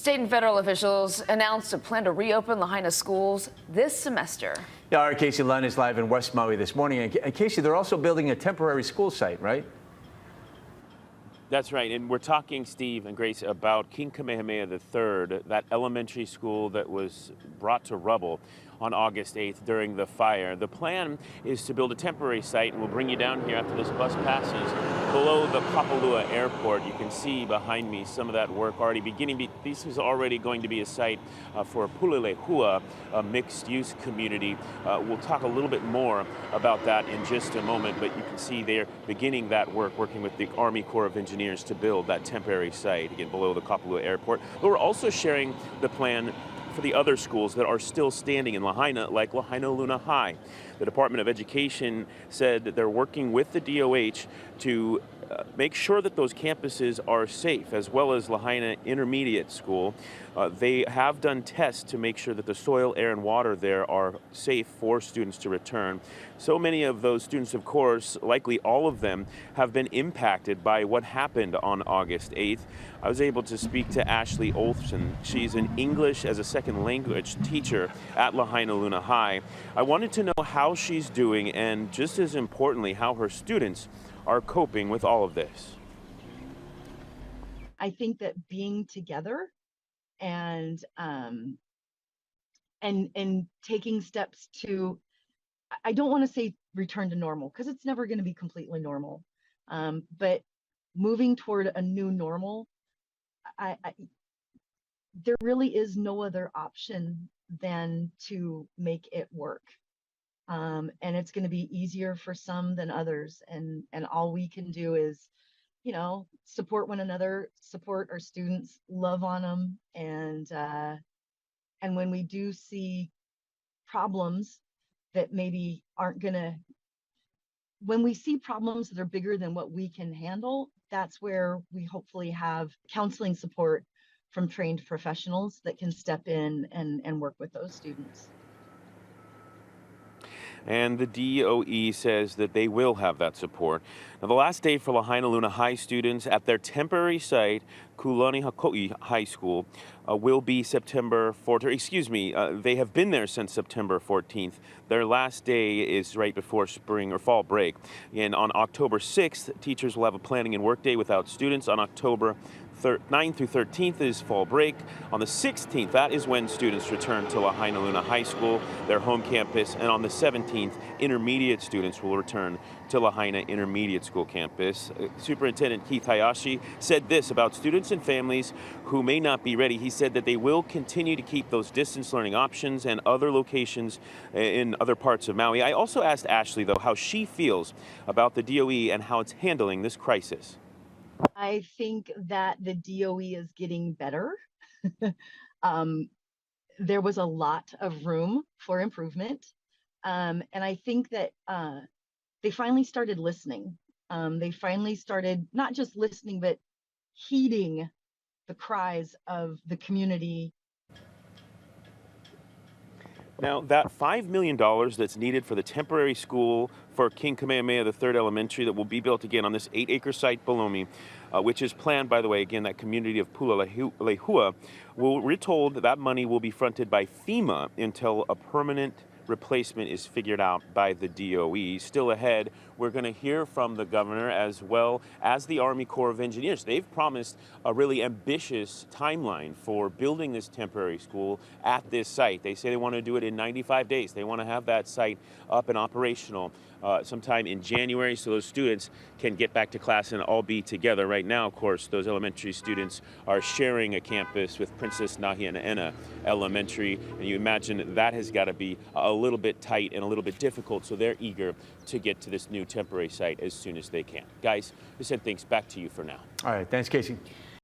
State and federal officials announced a plan to reopen Lahaina schools this semester. Yeah, our Casey Lunn is live in West Maui this morning. And Casey, they're also building a temporary school site, right? That's right, and we're talking, Steve and Grace, about King Kamehameha III, that elementary school that was brought to rubble on August 8th during the fire. The plan is to build a temporary site, and we'll bring you down here after this bus passes below the Kapalua Airport. You can see behind me some of that work already beginning. This is already going to be a site for Pulelehua, a mixed-use community. We'll talk a little bit more about that in just a moment, but you can see they're beginning that work, working with the Army Corps of Engineers to build that temporary site, again, below the Kapalua Airport. But we're also sharing the plan for the other schools that are still standing in Lahaina, like Lahainaluna High. The Department of Education said that they're working with the DOH to make sure that those campuses are safe, as well as Lahaina Intermediate School. They have done tests to make sure that the soil, air, and water there are safe for students to return. So many of those students, of course, likely all of them, have been impacted by what happened on August 8th. I was able to speak to Ashley Olson. She's an English as a second language teacher at Lahainaluna High. I wanted to know how she's doing, and just as importantly, how her students are coping with all of this. I think that being together and taking steps to, I don't want to say return to normal, because it's never going to be completely normal, but moving toward a new normal, there really is no other option than to make it work. And it's going to be easier for some than others. And all we can do is, support one another, support our students, love on them. And when we do see problems that maybe when we see problems that are bigger than what we can handle, that's where we hopefully have counseling support from trained professionals that can step in and work with those students. And the DOE says that they will have that support. Now, the last day for Lahainaluna High students at their temporary site, Kulani High School, will be September 4th. They have been there since September 14th. Their last day is right before spring or fall break. And on October 6th, teachers will have a planning and work day without students. On October 9th through 13th is fall break. On the 16th, that is when students return to Lahainaluna High School, their home campus. And on the 17th, intermediate students will return to Lahaina Intermediate School campus. Superintendent Keith Hayashi said this about students and families who may not be ready. He said that they will continue to keep those distance learning options and other locations in other parts of Maui. I also asked Ashley, though, how she feels about the DOE and how it's handling this crisis. I think that the DOE is getting better. There was a lot of room for improvement. And I think that they finally started listening. They finally started not just listening, but heeding the cries of the community. Now, that $5 million that's needed for the temporary school for King Kamehameha III Elementary that will be built again on this 8-acre site below me, which is planned, by the way, again, that community of Pulelehua, we're told that money will be fronted by FEMA until a permanent replacement is figured out by the DOE. Still ahead, we're going to hear from the governor as well as the Army Corps of Engineers. They've promised a really ambitious timeline for building this temporary school at this site. They say they want to do it in 95 days. They want to have that site up and operational sometime in January so those students can get back to class and all be together. Right now, of course, those elementary students are sharing a campus with Princess Lahaina Elementary, and you imagine that has got to be a little bit tight and a little bit difficult, so they're eager to get to this new temporary site as soon as they can. Guys, I send things back to you for now. All right, thanks, Casey.